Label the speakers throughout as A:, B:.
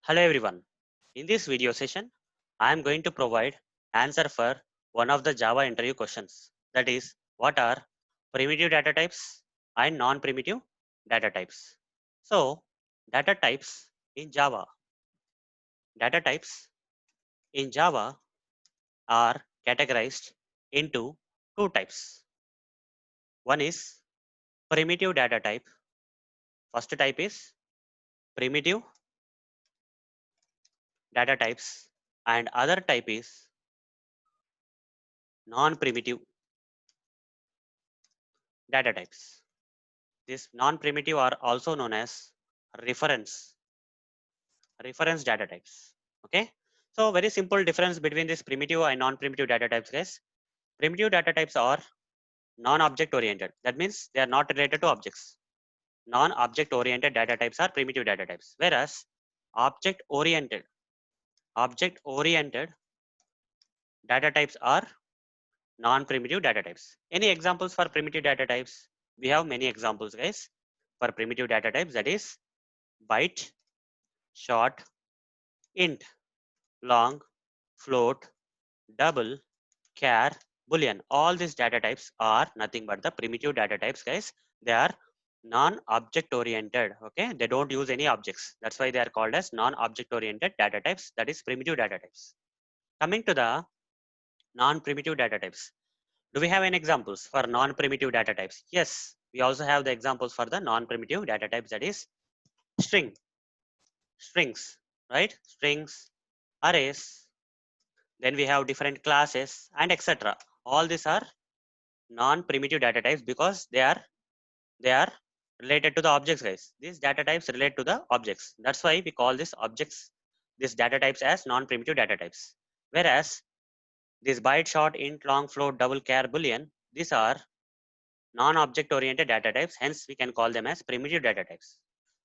A: Hello everyone. In this video session, I am going to provide answer for one of the Java interview questions. That is, what are primitive data types and non-primitive data types? So, data types in Java. Data types in Java are categorized into two types. One is primitive data type. First type is primitive data types and other type is non-primitive data types. These non-primitive are also known as reference reference data types. Okay, so very simple difference between this primitive and non-primitive data types, guys. Primitive data types are non-object oriented. That means they are not related to objects. Non-object oriented data types are primitive data types, whereas object oriented data types are non-primitive data types. Any examples for primitive data types? We have many examples, guys, for primitive data types. That is byte, short, int, long, float, double, char, boolean. All these data types are nothing but the primitive data types, guys. They are non-object oriented. Okay, they don't use any objects. That's why they are called as non-object oriented data types. That is primitive data types. Coming to the non-primitive data types. Do we have any examples for non-primitive data types? Yes, we also have the examples for the non-primitive data types. That is strings, right? Strings, arrays, then we have different classes and etc. All these are non-primitive data types because they are related to the objects, guys. These data types relate to the objects. That's why we call these data types as non-primitive data types. Whereas these byte, short, int, long, float, double, char, boolean, these are non-object oriented data types. Hence, we can call them as primitive data types.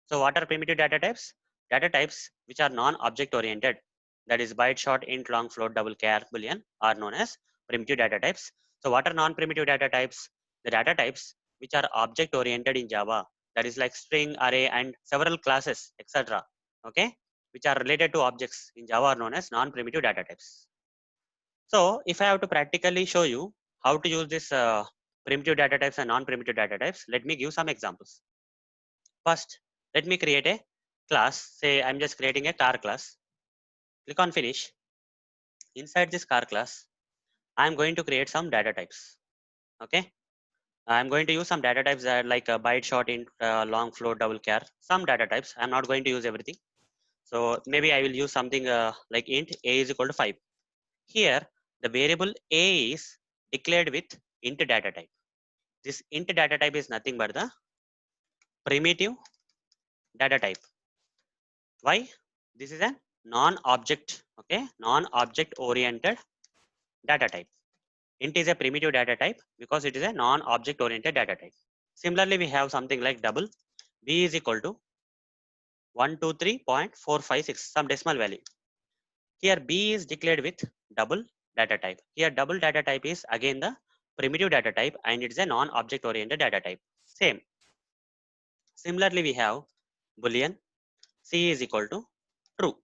A: So what are primitive data types? Data types which are non-object oriented, that is byte, short, int, long, float, double, char, boolean, are known as primitive data types. So what are non-primitive data types? The data types which are object oriented in Java, that is like string, array, and several classes, etc. Okay, which are related to objects in Java are known as non-primitive data types. So if I have to practically show you how to use this primitive data types and non-primitive data types, let me give some examples. First, let me create a class. Say I'm just creating a car class. Click on finish. Inside this car class, I'm going to create some data types. Okay. I'm going to use some data types that are like a byte, short, int, long, float, double, char. Some data types. I'm not going to use everything. So maybe I will use something like int a is equal to 5. Here, the variable a is declared with int data type. This int data type is nothing but the primitive data type. Why? This is a non-object, okay, non-object oriented data type. Int is a primitive data type because it is a non-object oriented data type. Similarly, we have something like double. B is equal to 123.456, some decimal value. Here B is declared with double data type. Here double data type is again the primitive data type and it is a non-object oriented data type. Same. Similarly, we have boolean C is equal to true.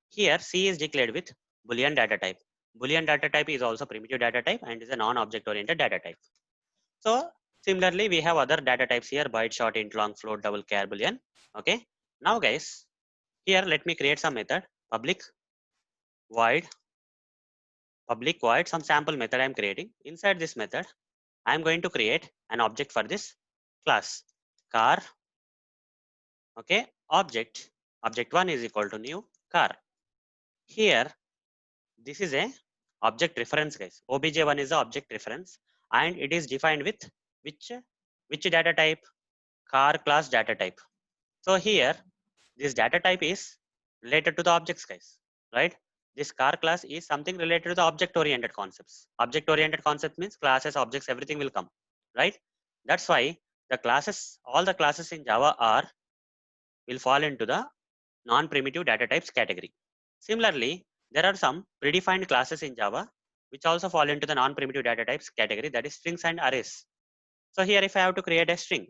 A: Here C is declared with boolean data type. Boolean data type is also primitive data type and is a non-object oriented data type. So similarly, we have other data types here: byte, short, int, long, float, double, char, boolean. Okay. Now guys, here let me create some method. Void, public void, some sample method I am creating. Inside this method, I am going to create an object for this class. Car. Okay. Object1 is equal to new car. Here, this is a object reference, guys. Obj1 is the object reference and it is defined with which which data type? Car class data type. So here this data type is related to the objects, guys, right? This car class is something related to the object oriented concepts. Object oriented concept means classes, objects, everything will come, right? That's why the classes, all the classes in Java are will fall into the non-primitive data types category. Similarly, there are some predefined classes in Java which also fall into the non-primitive data types category, that is strings and arrays. So here if I have to create a string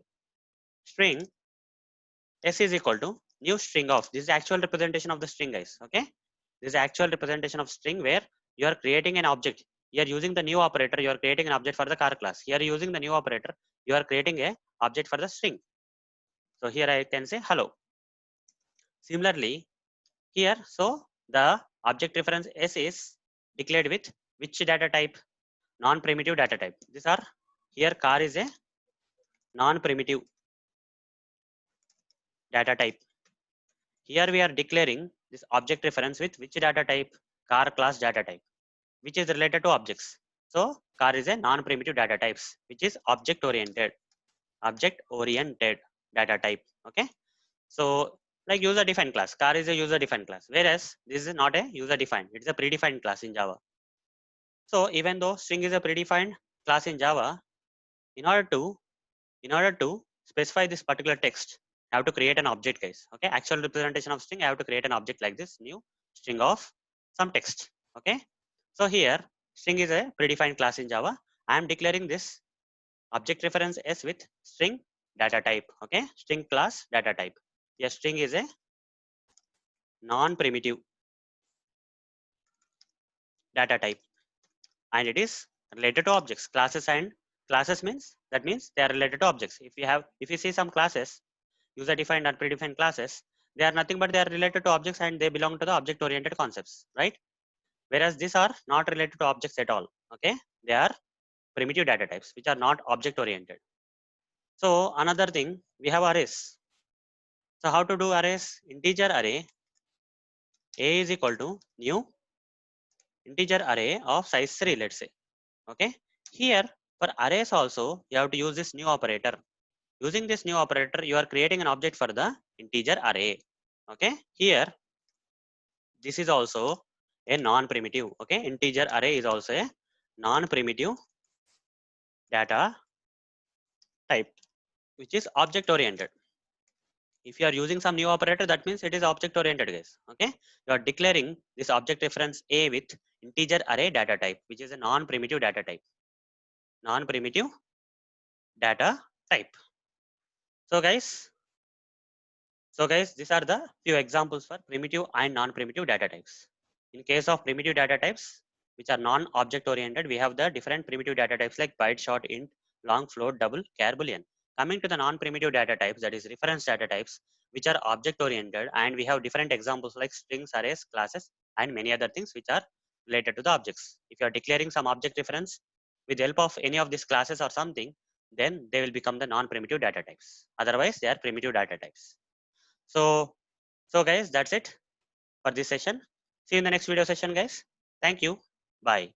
A: S is equal to new string of, this is actual representation of the string, guys. Okay, this is actual representation of string where you are creating an object. You are using the new operator, you are creating an object for the car class. Here using the new operator, you are creating a object for the string. So here I can say hello. Similarly here, so the object reference s is declared with which data type? Non-primitive data type. These are, here car is a non-primitive data type. Here we are declaring this object reference with which data type? Car class data type, which is related to objects. So car is a non-primitive data types, which is object oriented data type. Okay. So like user defined class, car is a user defined class, whereas this is not a user defined, it's a predefined class in Java. So even though string is a predefined class in Java, in order to specify this particular text, I have to create an object, guys. Okay, actual representation of string, I have to create an object like this, new string of some text. Okay, so here string is a predefined class in Java. I am declaring this object reference s with string data type. Okay, string class data type. Yes, string is a non-primitive data type, and it is related to objects. Classes and classes means, that means they are related to objects. If you see some classes, user defined and predefined classes, they are nothing but they are related to objects and they belong to the object oriented concepts, right? Whereas these are not related to objects at all. Okay, they are primitive data types which are not object oriented. So another thing, we have arrays. So how to do arrays? Integer array a is equal to new integer array of size 3, let's say. Okay, here for arrays also you have to use this new operator. Using this new operator, you are creating an object for the integer array. Okay, here this is also a non-primitive. Okay, integer array is also a non-primitive data type, which is object oriented. If you are using some new operator, that means it is object oriented, guys. Okay, you are declaring this object reference a with integer array data type, which is a non-primitive data type. Non-primitive data type. So guys, these are the few examples for primitive and non-primitive data types. In case of primitive data types, which are non-object oriented, we have the different primitive data types like byte, short, int, long, float, double, char, boolean. Coming to the non-primitive data types, that is reference data types, which are object oriented, and we have different examples like strings, arrays, classes, and many other things which are related to the objects. If you are declaring some object reference with the help of any of these classes or something, then they will become the non-primitive data types. Otherwise, they are primitive data types. So, guys, that's it for this session. See you in the next video session, guys. Thank you. Bye.